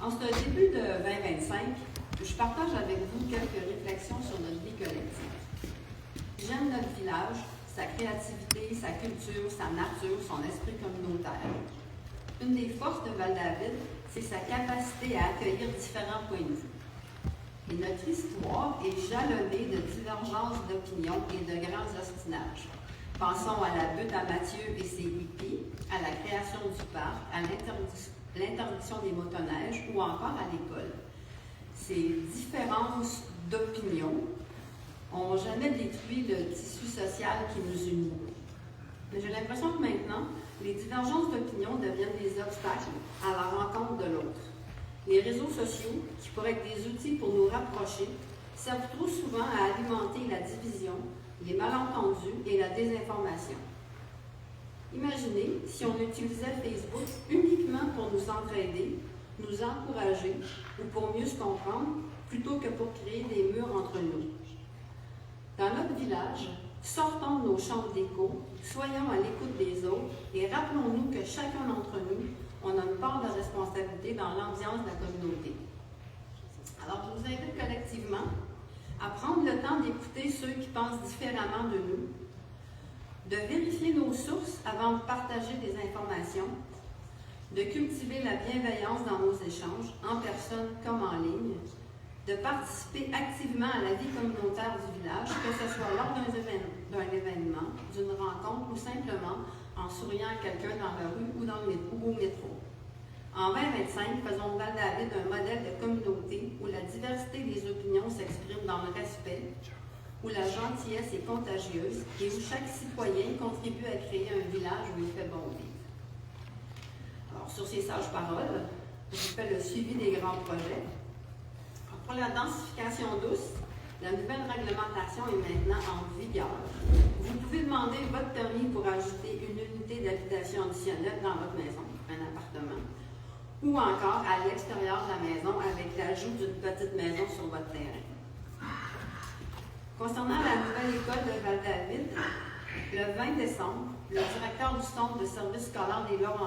En ce début de 2025, je partage avec vous quelques réflexions sur notre vie collective. J'aime notre village, sa créativité, sa culture, sa nature, son esprit communautaire. Une des forces de Val-David, c'est sa capacité à accueillir différents points de vue. Et notre histoire est jalonnée de divergences d'opinions et de grands ostinages. Pensons à la butte à Mathieu et ses hippies, à la création du parc, à l'interdiction des motoneiges ou encore à l'école. Ces différences d'opinions n'ont jamais détruit le tissu social qui nous unit. Mais j'ai l'impression que maintenant, les divergences d'opinion deviennent des obstacles à la rencontre de l'autre. Les réseaux sociaux, qui pourraient être des outils pour nous rapprocher, servent trop souvent à alimenter la division, les malentendus et la désinformation. Imaginez si on utilisait Facebook uniquement pour nous entraider, nous encourager ou pour mieux se comprendre, plutôt que pour créer des murs entre nous. Dans notre village, sortons de nos chambres d'écho, soyons à l'écoute des autres et rappelons-nous que chacun d'entre nous, on a une part de responsabilité dans l'ambiance de la communauté. Alors, je vous invite collectivement à prendre le temps d'écouter ceux qui pensent différemment de nous, de vérifier nos sources avant de partager des informations, de cultiver la bienveillance dans nos échanges, en personne comme en ligne, de participer activement à la vie communautaire du village, que ce soit lors d'un événement, d'une rencontre ou simplement en souriant à quelqu'un dans la rue ou au métro. En 2025, faisons de Val-David un modèle de communauté où la diversité des opinions s'exprime dans le respect, où la gentillesse est contagieuse et où chaque citoyen contribue à créer un village où il fait bon vivre. Alors, sur ces sages paroles, je fais le suivi des grands projets. Alors, pour la densification douce, la nouvelle réglementation est maintenant en vigueur. Vous pouvez demander votre permis pour ajouter une unité d'habitation additionnelle dans votre maison, un appartement, ou encore à l'extérieur de la maison avec l'ajout d'une petite maison sur votre terrain. Concernant la nouvelle école de Val-David, le 20 décembre, le directeur du centre de services scolaires des Laurentides